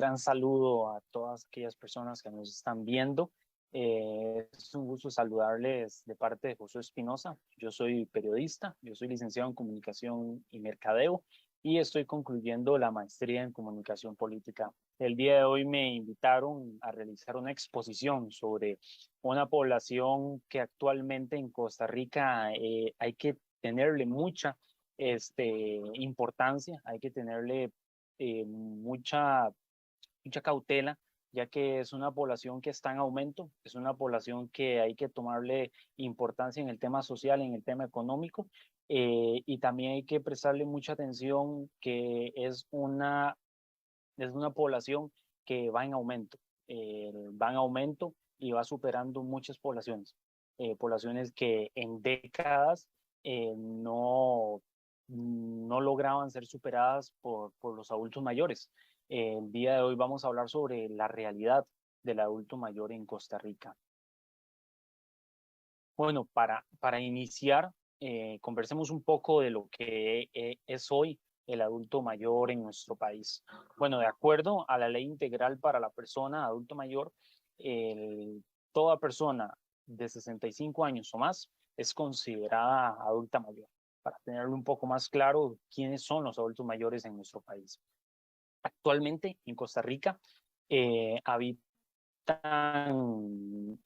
gran saludo a todas aquellas personas que nos están viendo. Es un gusto saludarles de parte de Josué Espinosa. Yo soy periodista, yo soy licenciado en Comunicación y Mercadeo y estoy concluyendo la maestría en Comunicación Política. El día de hoy me invitaron a realizar una exposición sobre una población que actualmente en Costa Rica hay que tenerle mucha importancia, hay que tenerle mucha cautela, ya que es una población que está en aumento, es una población que hay que tomarle importancia en el tema social, en el tema económico, y también hay que prestarle mucha atención que es una población que va en aumento, va en aumento y va superando muchas poblaciones, poblaciones que en décadas no lograban ser superadas por los adultos mayores. El día de hoy vamos a hablar sobre la realidad del adulto mayor en Costa Rica. Bueno, para iniciar, conversemos un poco de lo que es hoy el adulto mayor en nuestro país. Bueno, de acuerdo a la Ley Integral para la Persona Adulto Mayor, toda persona de 65 años o más es considerada adulta mayor. Para tenerlo un poco más claro, ¿quiénes son los adultos mayores en nuestro país? Actualmente en Costa Rica habitan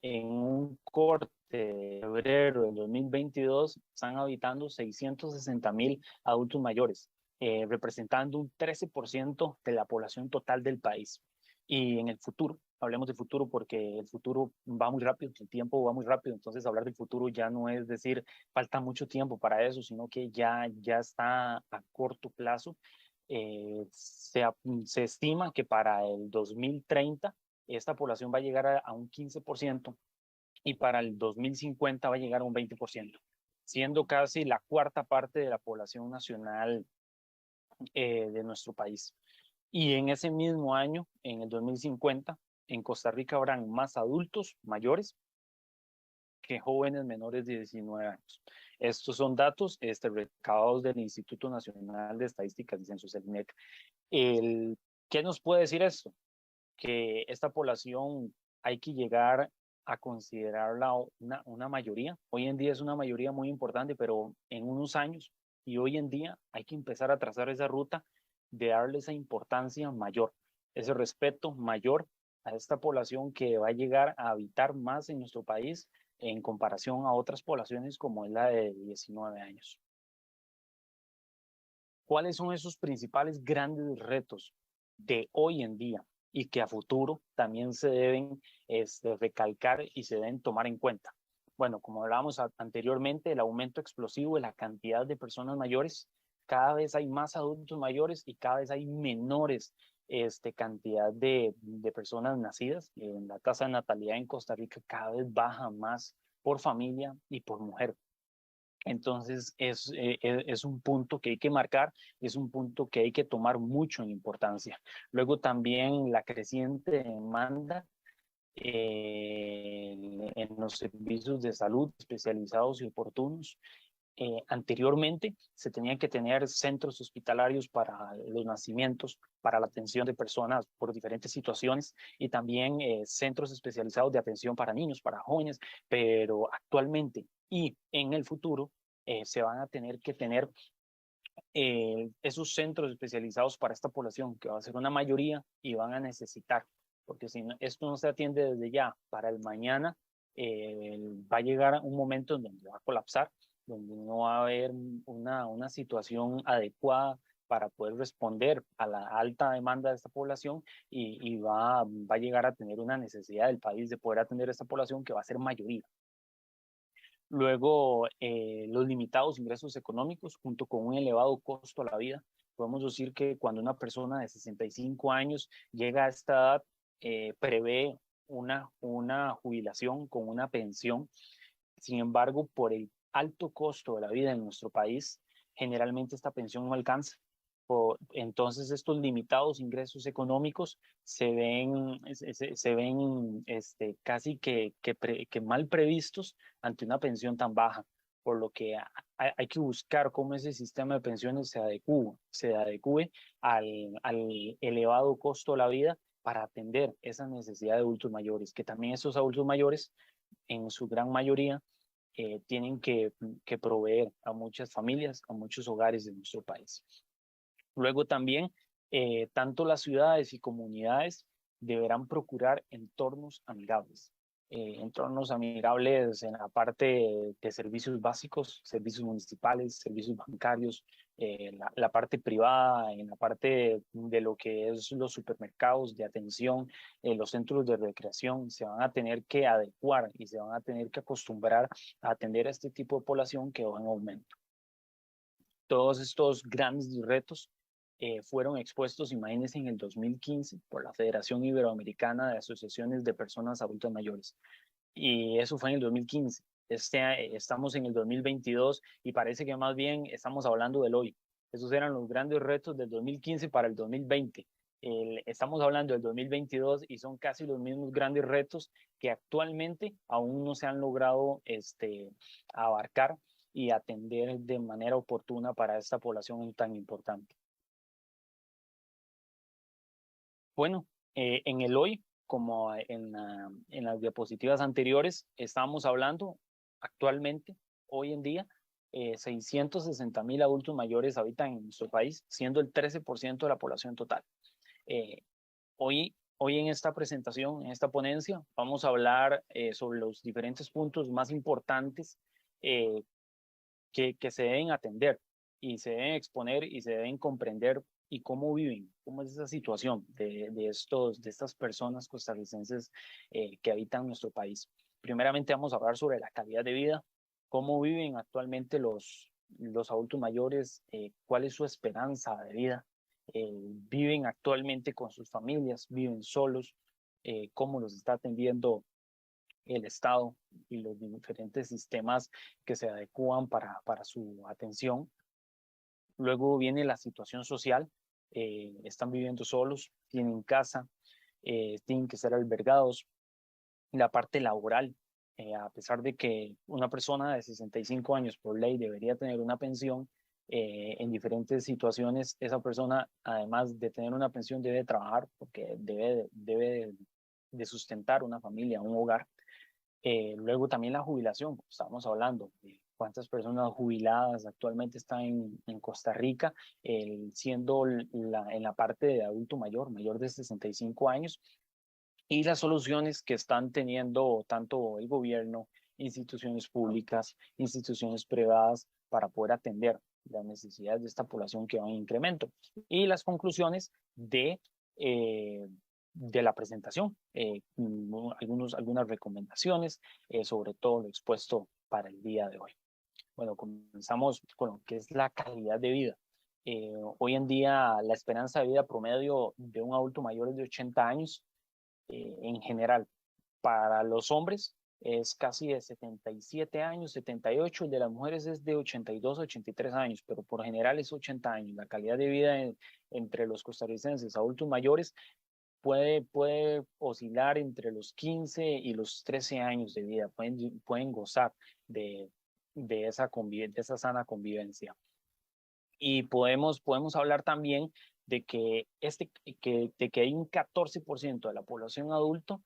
en un corte de febrero del 2022, están habitando 660,000 adultos mayores, representando un 13% de la población total del país. Y en el futuro, hablemos del futuro porque el futuro va muy rápido, el tiempo va muy rápido, entonces hablar del futuro ya no es decir falta mucho tiempo para eso, sino que ya está a corto plazo. Se estima que para el 2030 esta población va a llegar a un 15% y para el 2050 va a llegar a un 20%, siendo casi la cuarta parte de la población nacional de nuestro país. Y en ese mismo año, en el 2050, en Costa Rica habrán más adultos mayores que jóvenes menores de 19 años. Estos son datos recabados del Instituto Nacional de Estadísticas y Censos, el INEC. ¿Qué nos puede decir esto? Que esta población hay que llegar a considerarla una mayoría. Hoy en día es una mayoría muy importante, pero en unos años y hoy en día hay que empezar a trazar esa ruta de darle esa importancia mayor, ese respeto mayor a esta población que va a llegar a habitar más en nuestro país en comparación a otras poblaciones como es la de 19 años. ¿Cuáles son esos principales grandes retos de hoy en día y que a futuro también se deben recalcar y se deben tomar en cuenta? Bueno, como hablábamos anteriormente, el aumento explosivo de la cantidad de personas mayores, cada vez hay más adultos mayores y cada vez hay menores cantidad de personas nacidas. La tasa de natalidad en Costa Rica cada vez baja más por familia y por mujer. Entonces es un punto que hay que marcar, es un punto que hay que tomar mucho en importancia. Luego también la creciente demanda en los servicios de salud especializados y oportunos. Anteriormente se tenían que tener centros hospitalarios para los nacimientos, para la atención de personas por diferentes situaciones y también centros especializados de atención para niños, para jóvenes, pero actualmente y en el futuro se van a tener que tener esos centros especializados para esta población, que va a ser una mayoría y van a necesitar, porque si no, esto no se atiende desde ya para el mañana, va a llegar un momento en donde va a colapsar, donde no va a haber una situación adecuada para poder responder a la alta demanda de esta población y va a llegar a tener una necesidad del país de poder atender a esta población que va a ser mayoría. Luego, los limitados ingresos económicos junto con un elevado costo a la vida. Podemos decir que cuando una persona de 65 años llega a esta edad, prevé una jubilación con una pensión. Sin embargo, por el alto costo de la vida en nuestro país, generalmente esta pensión no alcanza. Entonces, estos limitados ingresos económicos se ven casi que mal previstos ante una pensión tan baja, por lo que hay que buscar cómo ese sistema de pensiones se adecue al elevado costo de la vida para atender esa necesidad de adultos mayores, que también esos adultos mayores, en su gran mayoría, tienen que proveer a muchas familias, a muchos hogares de nuestro país. Luego también, tanto las ciudades y comunidades deberán procurar entornos amigables. Entornos amigables en la parte de servicios básicos, servicios municipales, servicios bancarios, la parte privada, en la parte de lo que es los supermercados de atención, los centros de recreación, se van a tener que adecuar y se van a tener que acostumbrar a atender a este tipo de población que va en aumento. Todos estos grandes retos fueron expuestos, imagínense, en el 2015 por la Federación Iberoamericana de Asociaciones de Personas Adultas Mayores. Y eso fue en el 2015. Estamos en el 2022 y parece que más bien estamos hablando del hoy. Esos eran los grandes retos del 2015 para el 2020. Estamos hablando del 2022 y son casi los mismos grandes retos que actualmente aún no se han logrado abarcar y atender de manera oportuna para esta población tan importante. Bueno, en el hoy, como en las diapositivas anteriores, estábamos hablando actualmente, hoy en día, 660,000 adultos mayores habitan en nuestro país, siendo el 13% de la población total. Hoy en esta presentación, en esta ponencia, vamos a hablar sobre los diferentes puntos más importantes que se deben atender y se deben exponer y se deben comprender y cómo viven, cómo es esa situación de estas personas costarricenses que habitan nuestro país. Primeramente vamos a hablar sobre la calidad de vida, cómo viven actualmente los adultos mayores, cuál es su esperanza de vida, viven actualmente con sus familias, viven solos, cómo los está atendiendo el Estado y los diferentes sistemas que se adecúan para su atención. Luego viene la situación social, están viviendo solos, tienen casa, tienen que ser albergados. La parte laboral, a pesar de que una persona de 65 años por ley debería tener una pensión, en diferentes situaciones esa persona, además de tener una pensión, debe trabajar porque debe de sustentar una familia, un hogar. Luego también la jubilación, estábamos hablando de cuántas personas jubiladas actualmente están en Costa Rica, siendo en la parte de adulto mayor, mayor de 65 años, y las soluciones que están teniendo tanto el gobierno, instituciones públicas, instituciones privadas para poder atender las necesidades de esta población que va en incremento. Y las conclusiones eh, de la presentación, algunas recomendaciones, sobre todo lo expuesto para el día de hoy. Bueno, comenzamos con lo que es la calidad de vida. Hoy en día la esperanza de vida promedio de un adulto mayor es de 80 años. En general, para los hombres es casi de 77 años, 78, el de las mujeres es de 82, 83 años, pero por general es 80 años. La calidad de vida entre los costarricenses adultos mayores puede oscilar entre los 15 y los 13 años de vida, pueden gozar de, de esa sana convivencia. Y podemos hablar también de que, de que hay un 14% de la población adulto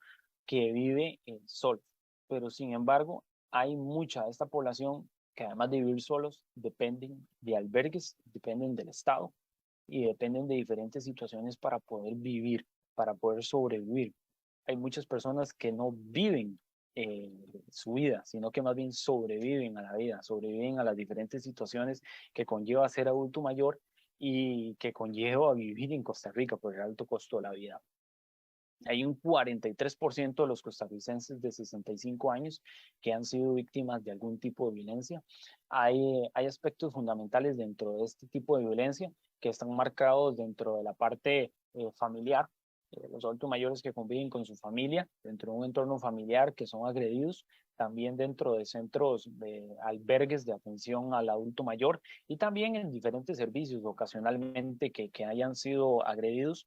que vive solo, pero sin embargo hay mucha de esta población que, además de vivir solos, dependen de albergues, dependen del Estado y dependen de diferentes situaciones para poder vivir, para poder sobrevivir. Hay muchas personas que no viven eh, su vida, sino que más bien sobreviven a la vida, sobreviven a las diferentes situaciones que conlleva ser adulto mayor y que conlleva vivir en Costa Rica por el alto costo de la vida. Hay un 43% de los costarricenses de 65 años que han sido víctimas de algún tipo de violencia. Hay aspectos fundamentales dentro de este tipo de violencia que están marcados dentro de la parte familiar. Los adultos mayores que conviven con su familia, dentro de un entorno familiar, que son agredidos, también dentro de centros de albergues de atención al adulto mayor y también en diferentes servicios ocasionalmente que hayan sido agredidos,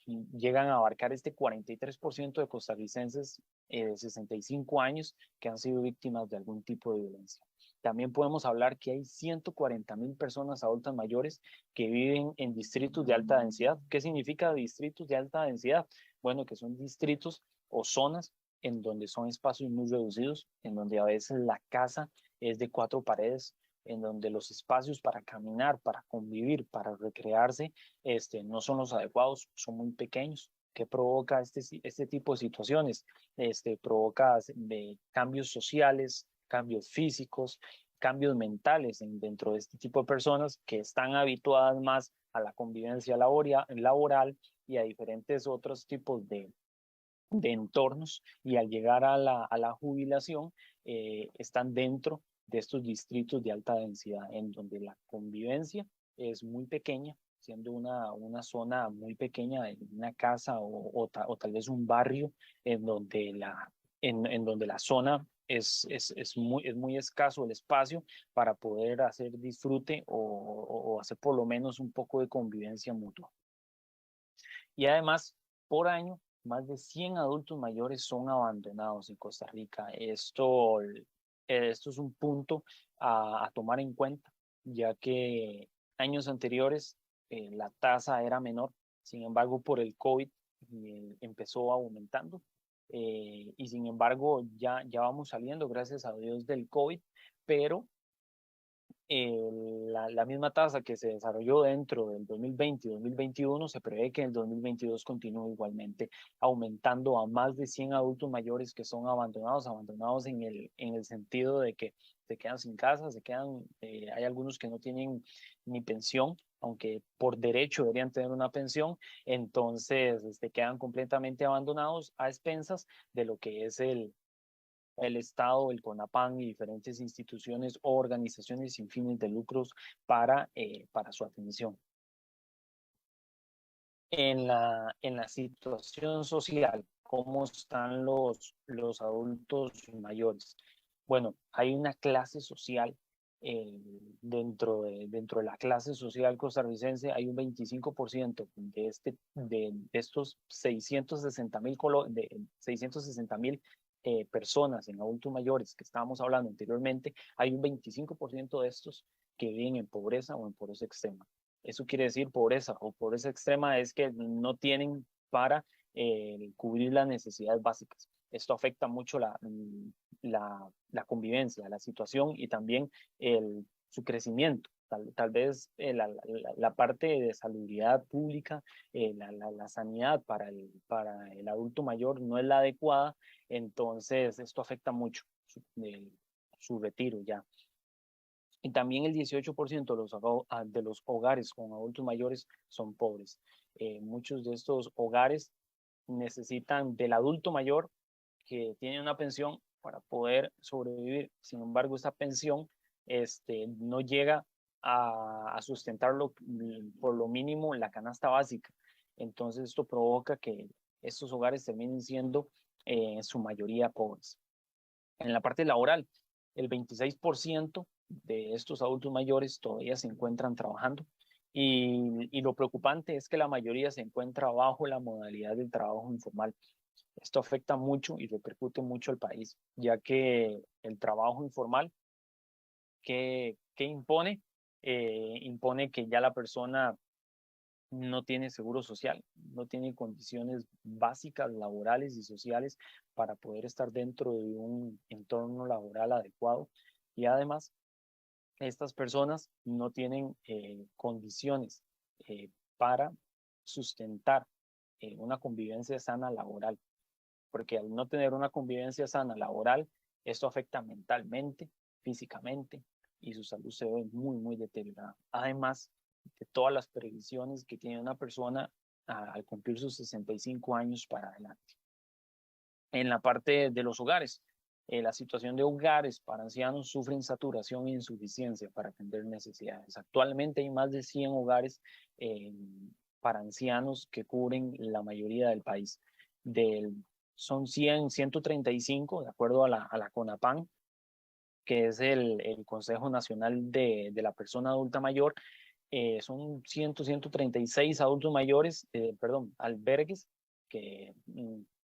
llegan a abarcar este 43% de costarricenses de 65 años que han sido víctimas de algún tipo de violencia. También podemos hablar que hay 140.000 personas adultas mayores que viven en distritos de alta densidad. ¿Qué significa distritos de alta densidad? Bueno, que son distritos o zonas en donde son espacios muy reducidos, en donde a veces la casa es de 4 paredes, en donde los espacios para caminar, para convivir, para recrearse, no son los adecuados, son muy pequeños. ¿Qué provoca este tipo de situaciones? Provoca cambios sociales, cambios físicos, cambios mentales dentro de este tipo de personas que están habituadas más a la convivencia laboral y a diferentes otros tipos de entornos, y al llegar a la jubilación están dentro de estos distritos de alta densidad en donde la convivencia es muy pequeña, siendo una zona muy pequeña, una casa o tal vez un barrio en donde la zona es muy escaso el espacio para poder hacer disfrute o hacer por lo menos un poco de convivencia mutua. Y además, por año, más de 100 adultos mayores son abandonados en Costa Rica. Esto es un punto a tomar en cuenta, ya que años anteriores la tasa era menor. Sin embargo, por el COVID empezó aumentando. Y sin embargo, ya vamos saliendo, gracias a Dios, del COVID, pero la misma tasa que se desarrolló dentro del 2020 y 2021, se prevé que en el 2022 continúe igualmente aumentando a más de 100 adultos mayores que son abandonados en el sentido de que se quedan sin casa, hay algunos que no tienen ni pensión, aunque por derecho deberían tener una pensión. Entonces quedan completamente abandonados a expensas de lo que es el Estado, el CONAPAN y diferentes instituciones o organizaciones sin fines de lucros para su atención. En la situación social, ¿cómo están los adultos mayores? Bueno, hay una clase social, dentro de la clase social costarricense hay un 25% de estos 660.000 personas en adultos mayores que estábamos hablando anteriormente. Hay un 25% de estos que viven en pobreza o en pobreza extrema. Eso quiere decir pobreza o pobreza extrema es que no tienen para cubrir las necesidades básicas. Esto afecta mucho la convivencia, la situación y también su crecimiento. Tal vez la parte de salubridad pública, la sanidad para el adulto mayor no es la adecuada, entonces esto afecta mucho su retiro ya. Y también el 18% de los hogares con adultos mayores son pobres. Muchos de estos hogares necesitan del adulto mayor que tiene una pensión para poder sobrevivir. Sin embargo, esa pensión no llega a sustentarlo por lo mínimo la canasta básica. Entonces, esto provoca que estos hogares terminen siendo en su mayoría pobres. En la parte laboral, el 26% de estos adultos mayores todavía se encuentran trabajando, y lo preocupante es que la mayoría se encuentra bajo la modalidad del trabajo informal. Esto afecta mucho y repercute mucho al país, ya que el trabajo informal que impone, impone que ya la persona no tiene seguro social, no tiene condiciones básicas laborales y sociales para poder estar dentro de un entorno laboral adecuado, y además estas personas no tienen condiciones para sustentar una convivencia sana laboral, porque al no tener una convivencia sana laboral, esto afecta mentalmente, físicamente, y su salud se ve muy, muy deteriorada. Además de todas las previsiones que tiene una persona al cumplir sus 65 años para adelante. En la parte de los hogares, la situación de hogares para ancianos sufren saturación e insuficiencia para atender necesidades. Actualmente hay más de 100 hogares para ancianos que cubren la mayoría del país. Son 135, de acuerdo a la CONAPAN, que es el Consejo Nacional de la Persona Adulta Mayor. Son 136 adultos mayores, albergues que,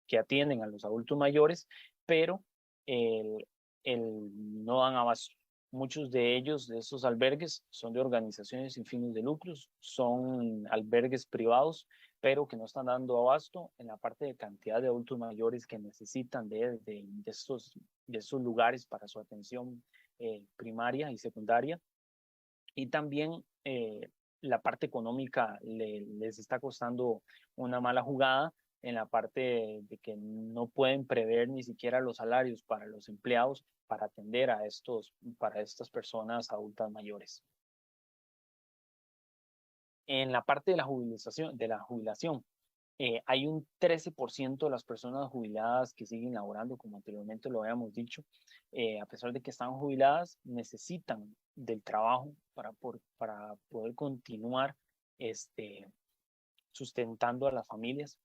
que atienden a los adultos mayores, pero no dan abasto. Muchos de ellos, de estos albergues, son de organizaciones sin fines de lucros, son albergues privados, pero que no están dando abasto en la parte de cantidad de adultos mayores que necesitan de estos lugares para su atención primaria y secundaria. Y también la parte económica les está costando una mala jugada en la parte de que no pueden prever ni siquiera los salarios para los empleados para atender para estas personas adultas mayores. En la parte de la jubilación, hay un 13% de las personas jubiladas que siguen laborando, como anteriormente lo habíamos dicho. A pesar de que están jubiladas, necesitan del trabajo para poder continuar sustentando a las familias.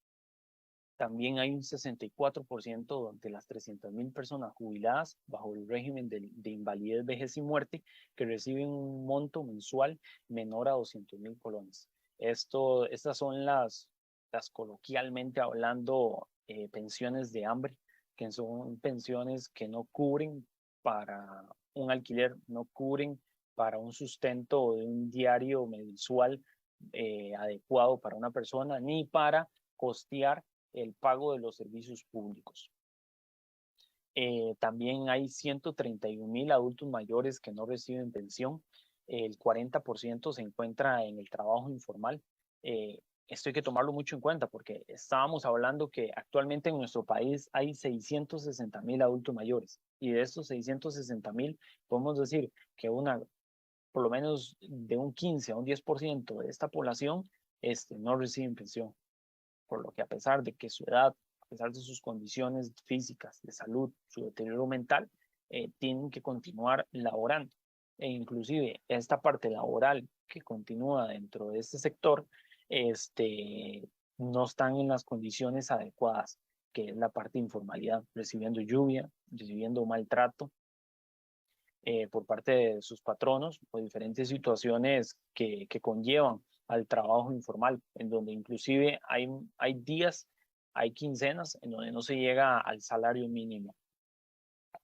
También hay un 64% de las 300.000 personas jubiladas bajo el régimen de invalidez, vejez y muerte que reciben un monto mensual menor a 200.000 colones. Estas son las coloquialmente hablando pensiones de hambre, que son pensiones que no cubren para un alquiler, no cubren para un sustento de un diario mensual adecuado para una persona, ni para costear el pago de los servicios públicos. También hay 131.000 adultos mayores que no reciben pensión. El 40% se encuentra en el trabajo informal. Esto hay que tomarlo mucho en cuenta porque estábamos hablando que actualmente en nuestro país hay 660.000 adultos mayores y de estos 660.000 podemos decir que por lo menos de un 15 a un 10% de esta población no reciben pensión, por lo que a pesar de que su edad, a pesar de sus condiciones físicas, de salud, su deterioro mental, tienen que continuar laborando. E inclusive esta parte laboral que continúa dentro de este sector, no están en las condiciones adecuadas, que es la parte de informalidad, recibiendo lluvia, recibiendo maltrato por parte de sus patronos o diferentes situaciones que conllevan al trabajo informal, en donde inclusive hay días, hay quincenas en donde no se llega al salario mínimo.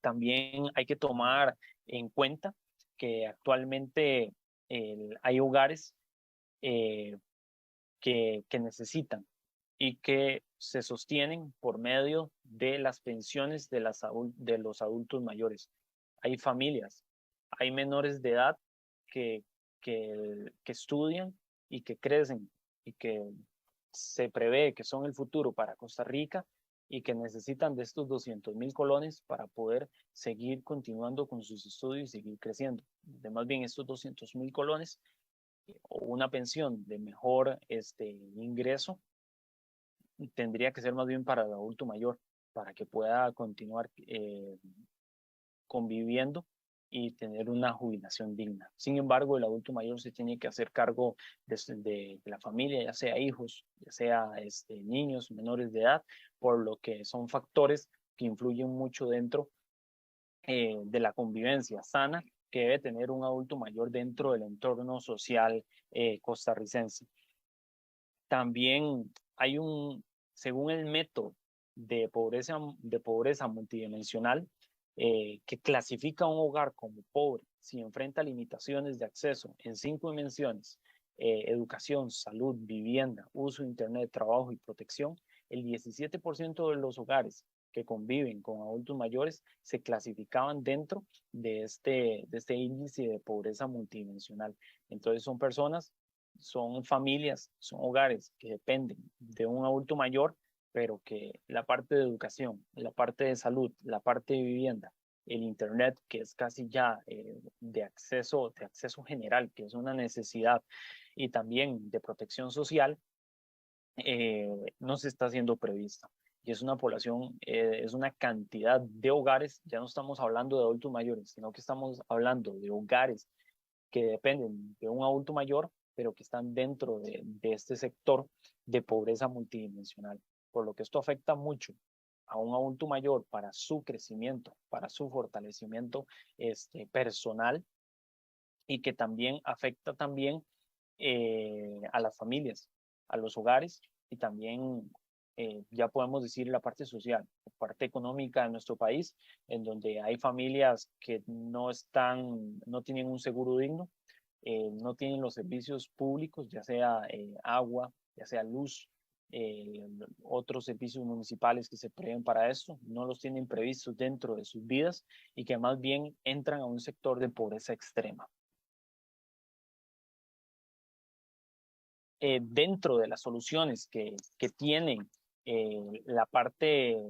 También hay que tomar en cuenta que actualmente hay hogares eh, que necesitan y que se sostienen por medio de las pensiones de los adultos mayores. Hay familias, hay menores de edad que, que estudian y que crecen y que se prevé que son el futuro para Costa Rica y que necesitan de estos 200.000 colones para poder seguir continuando con sus estudios y seguir creciendo. De más bien estos 200.000 colones o una pensión de mejor ingreso tendría que ser más bien para el adulto mayor, para que pueda continuar conviviendo y tener una jubilación digna. Sin embargo, el adulto mayor se tiene que hacer cargo de la familia, ya sea hijos, ya sea niños menores de edad, por lo que son factores que influyen mucho dentro de la convivencia sana que debe tener un adulto mayor dentro del entorno social costarricense. También hay según el método de pobreza multidimensional, que clasifica a un hogar como pobre si enfrenta limitaciones de acceso en 5 dimensiones, educación, salud, vivienda, uso de Internet, trabajo y protección, el 17% de los hogares que conviven con adultos mayores se clasificaban dentro de este índice de pobreza multidimensional. Entonces son familias, son hogares que dependen de un adulto mayor, pero que la parte de educación, la parte de salud, la parte de vivienda, el Internet, que es casi ya de acceso general, que es una necesidad, y también de protección social, no se está haciendo prevista. Y es una población, es una cantidad de hogares, ya no estamos hablando de adultos mayores, sino que estamos hablando de hogares que dependen de un adulto mayor, pero que están dentro de este sector de pobreza multidimensional. Por lo que esto afecta mucho a un adulto mayor para su crecimiento, para su fortalecimiento personal, y que también afecta también a las familias, a los hogares y también ya podemos decir la parte social, la parte económica de nuestro país, en donde hay familias que no tienen un seguro digno, no tienen los servicios públicos, ya sea agua, ya sea luz, otros servicios municipales que se prevén para esto, no los tienen previstos dentro de sus vidas y que más bien entran a un sector de pobreza extrema. Dentro de las soluciones que tienen la parte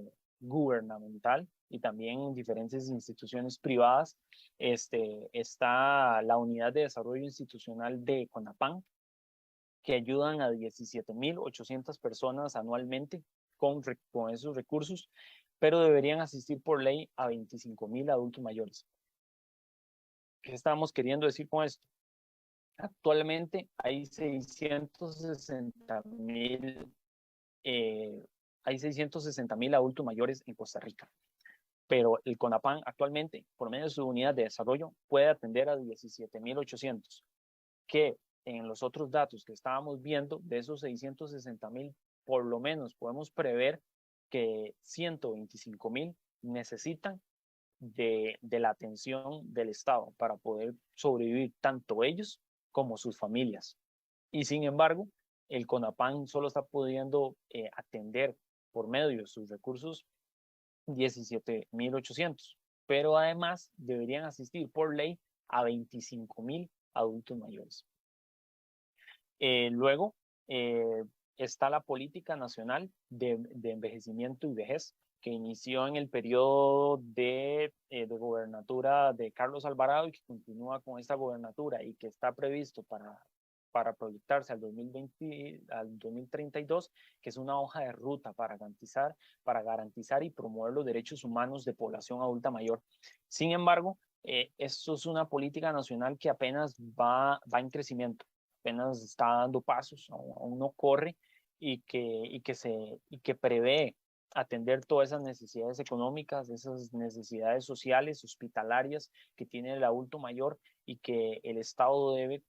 gubernamental y también diferentes instituciones privadas, está la Unidad de Desarrollo Institucional de CONAPAN, que ayudan a 17.800 personas anualmente con esos recursos, pero deberían asistir por ley a 25.000 adultos mayores. ¿Qué estamos queriendo decir con esto? Actualmente hay 660.000 adultos mayores en Costa Rica, pero el CONAPAN actualmente, por medio de su unidad de desarrollo, puede atender a 17.800, que en los otros datos que estábamos viendo, de esos 660.000, por lo menos podemos prever que 125.000 necesitan de la atención del Estado para poder sobrevivir tanto ellos como sus familias. Y sin embargo, el CONAPAN solo está pudiendo atender por medio de sus recursos 17.800, pero además deberían asistir por ley a 25.000 adultos mayores. Luego está la Política Nacional de Envejecimiento y Vejez, que inició en el periodo de gobernatura de Carlos Alvarado y que continúa con esta gobernatura y que está previsto para proyectarse al 2032, que es una hoja de ruta para garantizar y promover los derechos humanos de población adulta mayor. Sin embargo, esto es una política nacional que apenas va en crecimiento, apenas está dando pasos, aún no corre y que prevé atender todas esas necesidades económicas, esas necesidades sociales, hospitalarias que tiene el adulto mayor y que el Estado debe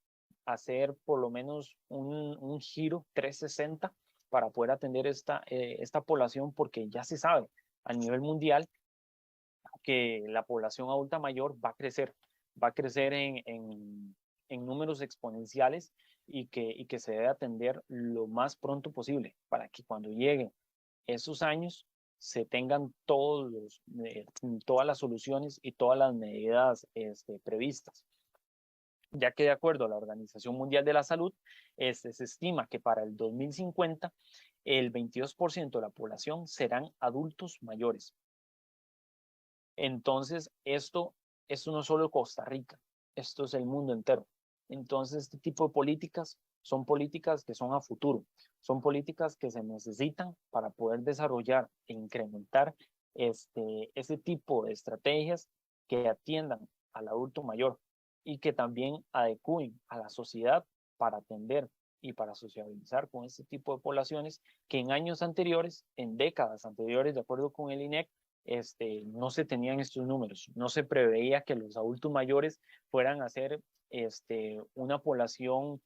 hacer por lo menos un giro 360 para poder atender esta población, porque ya se sabe a nivel mundial que la población adulta mayor va a crecer en números exponenciales y que se debe atender lo más pronto posible para que cuando lleguen esos años se tengan todas las soluciones y todas las medidas previstas, ya que de acuerdo a la Organización Mundial de la Salud, se estima que para el 2050 el 22% de la población serán adultos mayores. Entonces, esto no solo Costa Rica, esto es el mundo entero. Entonces, este tipo de políticas son políticas que son a futuro, son políticas que se necesitan para poder desarrollar e incrementar ese tipo de estrategias que atiendan al adulto mayor y que también adecúen a la sociedad para atender y para sociabilizar con este tipo de poblaciones que en años anteriores, en décadas anteriores, de acuerdo con el INEC, no se tenían estos números, no se preveía que los adultos mayores fueran a ser una población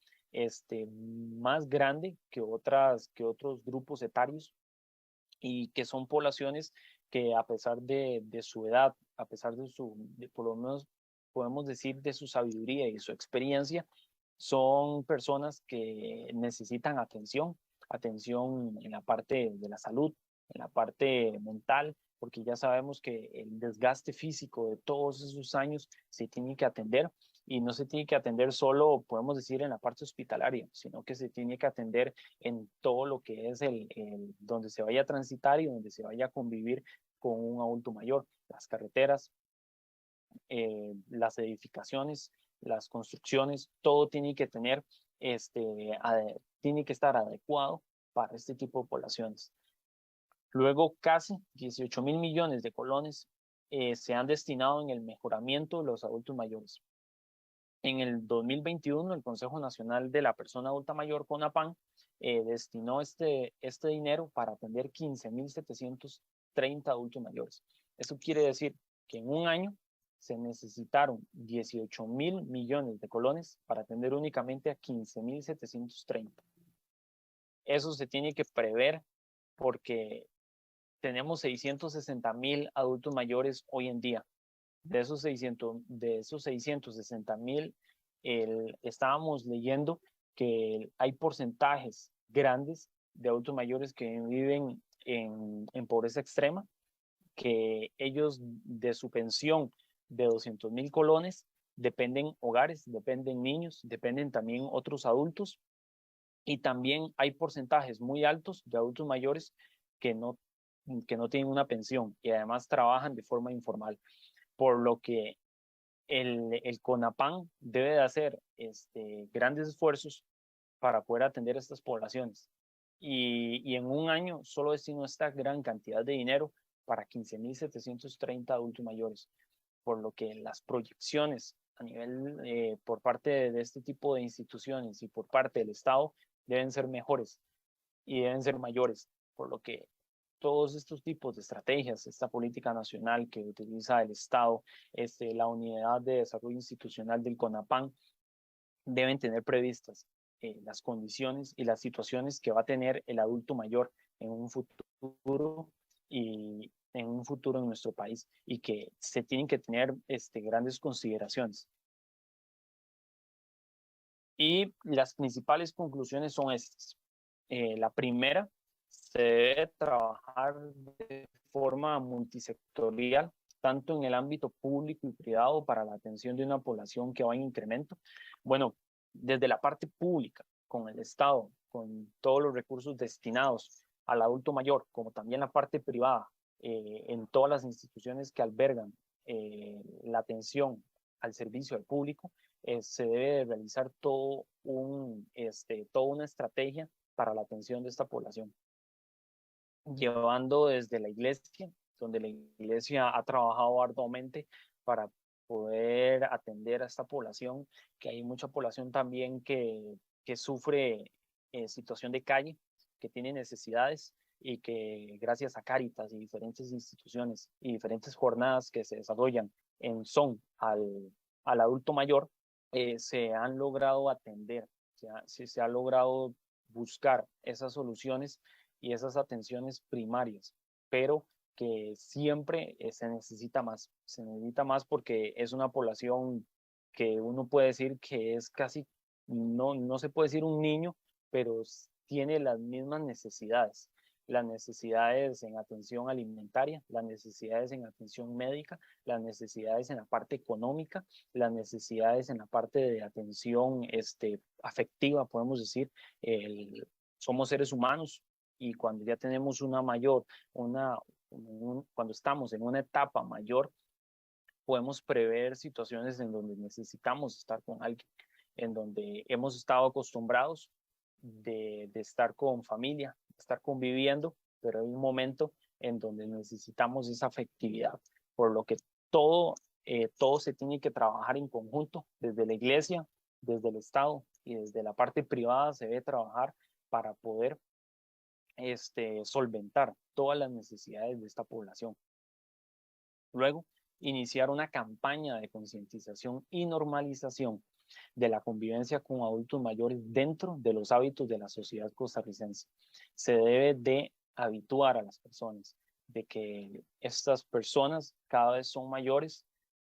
más grande que otros grupos etarios y que son poblaciones que a pesar de su edad, a pesar por lo menos podemos decir de su sabiduría y su experiencia, son personas que necesitan atención en la parte de la salud, en la parte mental, porque ya sabemos que el desgaste físico de todos esos años se tiene que atender y no se tiene que atender solo, podemos decir, en la parte hospitalaria, sino que se tiene que atender en todo lo que es donde se vaya a transitar y donde se vaya a convivir con un adulto mayor, las carreteras, las edificaciones, las construcciones, todo tiene que tiene que estar adecuado para este tipo de poblaciones. Luego, casi 18.000 millones de colones se han destinado en el mejoramiento de los adultos mayores. En el 2021, el Consejo Nacional de la Persona Adulta Mayor, CONAPAN, destinó este dinero para atender 15.730 adultos mayores. Eso quiere decir que en un año se necesitaron 18.000 millones de colones para atender únicamente a 15.730. Eso se tiene que prever porque tenemos 660.000 adultos mayores hoy en día. De esos 660.000, estábamos leyendo que hay porcentajes grandes de adultos mayores que viven en pobreza extrema, que ellos de su pensión de 200.000 colones dependen hogares, dependen niños, dependen también otros adultos, y también hay porcentajes muy altos de adultos mayores que no, que no tienen una pensión y además trabajan de forma informal, por lo que el CONAPAN debe de hacer grandes esfuerzos para poder atender a estas poblaciones. Y en un año solo destinó esta gran cantidad de dinero para 15.730 adultos mayores, por lo que las proyecciones a nivel por parte de este tipo de instituciones y por parte del Estado deben ser mejores y deben ser mayores, por lo que todos estos tipos de estrategias, esta política nacional que utiliza el Estado, la Unidad de Desarrollo Institucional del CONAPAN, deben tener previstas las condiciones y las situaciones que va a tener el adulto mayor en un futuro y en un futuro en nuestro país, y que se tienen que tener grandes consideraciones. Y las principales conclusiones son estas. La primera, se debe trabajar de forma multisectorial, tanto en el ámbito público y privado, para la atención de una población que va en incremento. Bueno, desde la parte pública, con el Estado, con todos los recursos destinados al adulto mayor, como también la parte privada, en todas las instituciones que albergan la atención al servicio al público, se debe de realizar toda una estrategia para la atención de esta población, llevando desde la iglesia, donde la iglesia ha trabajado arduamente para poder atender a esta población, que hay mucha población también que sufre situación de calle, que tiene necesidades, y que gracias a Cáritas y diferentes instituciones y diferentes jornadas que se desarrollan en son al adulto mayor, se han logrado atender, se ha logrado buscar esas soluciones y esas atenciones primarias, pero que siempre se necesita más porque es una población que uno puede decir que es casi, no se puede decir un niño, pero tiene las mismas necesidades, las necesidades en atención alimentaria, las necesidades en atención médica, las necesidades en la parte económica, las necesidades en la parte de atención afectiva, podemos decir. Somos seres humanos, y cuando ya tenemos cuando estamos en una etapa mayor, podemos prever situaciones en donde necesitamos estar con alguien, en donde hemos estado acostumbrados de estar con familia, de estar conviviendo, pero hay un momento en donde necesitamos esa afectividad, por lo que todo se tiene que trabajar en conjunto, desde la iglesia, desde el Estado y desde la parte privada se debe trabajar para poder solventar todas las necesidades de esta población. Luego, iniciar una campaña de concientización y normalización de la convivencia con adultos mayores dentro de los hábitos de la sociedad costarricense. Se debe de habituar a las personas de que estas personas cada vez son mayores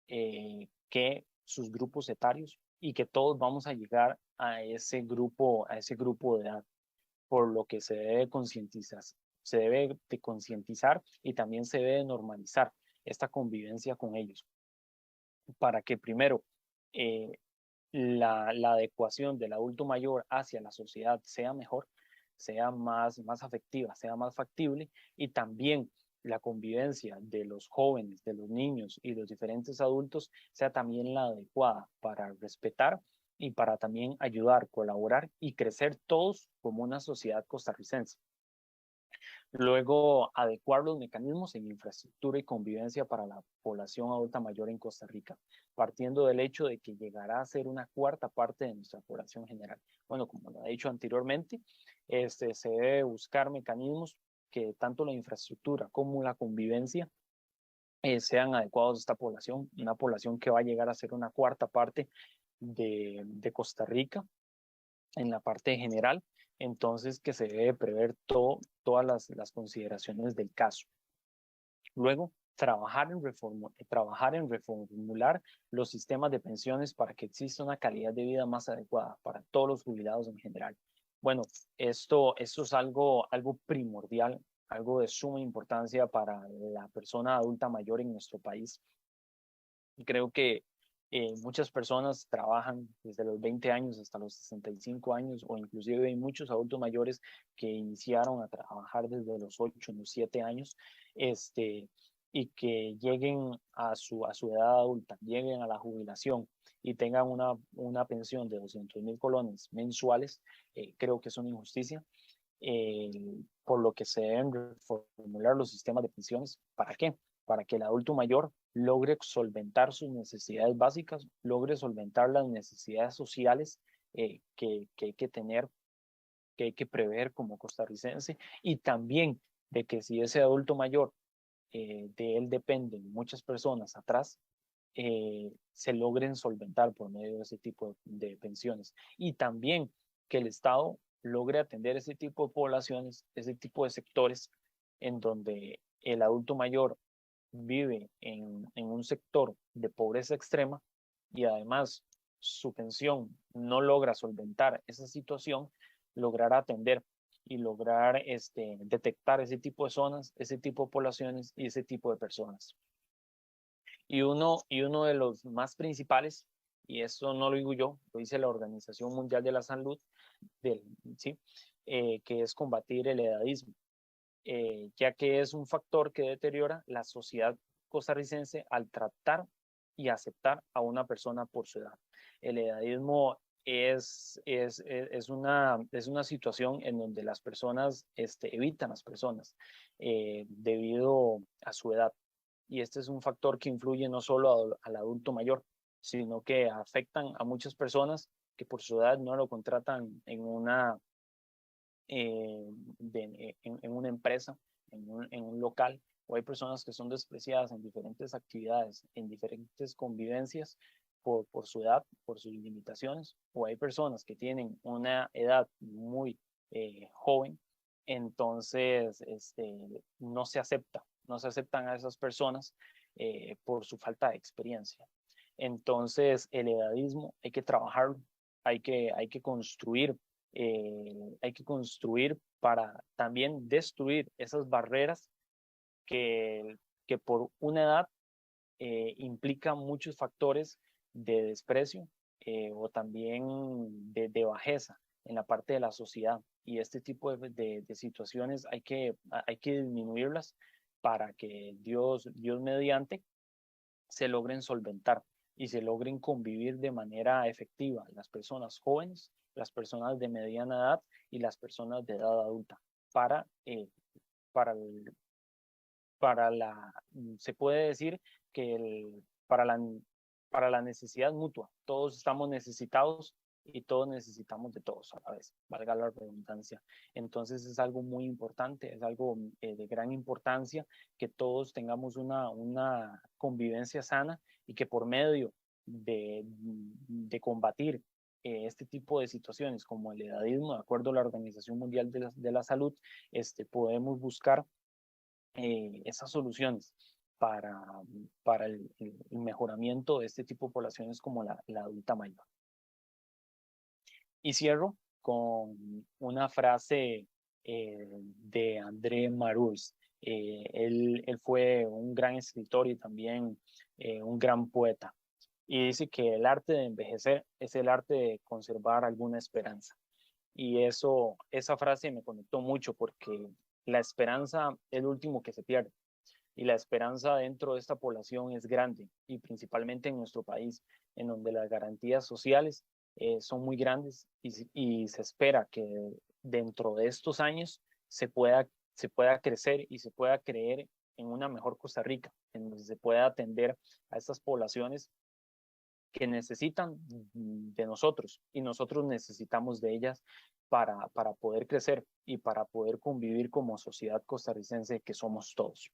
que sus grupos etarios, y que todos vamos a llegar a ese grupo de edad, por lo que se debe de concientizar y también se debe de normalizar esta convivencia con ellos, para que primero la adecuación del adulto mayor hacia la sociedad sea mejor, sea más afectiva, sea más factible, y también la convivencia de los jóvenes, de los niños y los diferentes adultos sea también la adecuada para respetar y para también ayudar, colaborar y crecer todos como una sociedad costarricense. Luego, adecuar los mecanismos en infraestructura y convivencia para la población adulta mayor en Costa Rica, partiendo del hecho de que llegará a ser una cuarta parte de nuestra población general. Bueno, como lo he dicho anteriormente, se debe buscar mecanismos que tanto la infraestructura como la convivencia sean adecuados a esta población, una población que va a llegar a ser una cuarta parte de Costa Rica, en la parte general, entonces que se debe prever todas las consideraciones del caso. Luego, trabajar en reformular los sistemas de pensiones para que exista una calidad de vida más adecuada para todos los jubilados en general. Bueno, esto es algo primordial, algo de suma importancia para la persona adulta mayor en nuestro país. Y creo que muchas personas trabajan desde los 20 años hasta los 65 años, o inclusive hay muchos adultos mayores que iniciaron a trabajar desde los 8 o los 7 años, y que lleguen a su edad adulta, lleguen a la jubilación y tengan una pensión de 200.000 colones mensuales. Creo que es una injusticia, eh, por lo que se deben reformular los sistemas de pensiones. ¿Para qué? Para que el adulto mayor logre solventar sus necesidades básicas, logre solventar las necesidades sociales que hay que tener, que hay que prever como costarricense, y también de que si ese adulto mayor, de él dependen muchas personas atrás, se logren solventar por medio de ese tipo de pensiones. Y también que el Estado logre atender ese tipo de poblaciones, ese tipo de sectores en donde el adulto mayor vive en un sector de pobreza extrema y además su pensión no logra solventar esa situación, lograr atender y lograr detectar ese tipo de zonas, ese tipo de poblaciones y ese tipo de personas. Y uno de los más principales, y eso no lo digo yo, lo dice la Organización Mundial de la Salud, ¿sí? Que es combatir el edadismo, ya que es un factor que deteriora la sociedad costarricense al tratar y aceptar a una persona por su edad. El edadismo es una situación en donde las personas evitan a las personas debido a su edad. Y este es un factor que influye no solo al adulto mayor, sino que afectan a muchas personas que por su edad no lo contratan en una empresa, en un local, o hay personas que son despreciadas en diferentes actividades, en diferentes convivencias por su edad, por sus limitaciones, o hay personas que tienen una edad muy joven, entonces no se aceptan a esas personas por su falta de experiencia. Entonces, el edadismo hay que trabajarlo, hay que construir para también destruir esas barreras que por una edad implica muchos factores de desprecio, o también de bajeza en la parte de la sociedad. Y este tipo de situaciones hay que disminuirlas para que Dios mediante se logren solventar y se logren convivir de manera efectiva las personas jóvenes, las personas de mediana edad y las personas de edad adulta para, para, el, se puede decir que para la necesidad mutua. Todos estamos necesitados y todos necesitamos de todos a la vez, valga la redundancia. Entonces es algo muy importante, es algo de gran importancia que todos tengamos una convivencia sana, y que por medio de combatir este tipo de situaciones como el edadismo, de acuerdo a la Organización Mundial de la Salud, podemos buscar esas soluciones para, para el mejoramiento de este tipo de poblaciones como la adulta mayor. Y cierro con una frase de André Marous. Él fue un gran escritor y también un gran poeta. Y dice que el arte de envejecer es el arte de conservar alguna esperanza. Y esa frase me conectó mucho porque la esperanza es lo último que se pierde. Y la esperanza dentro de esta población es grande, y principalmente en nuestro país, en donde las garantías sociales son muy grandes, y se espera que dentro de estos años se pueda crecer y se pueda creer en una mejor Costa Rica, en donde se pueda atender a estas poblaciones que necesitan de nosotros y nosotros necesitamos de ellas para poder crecer y para poder convivir como sociedad costarricense que somos todos.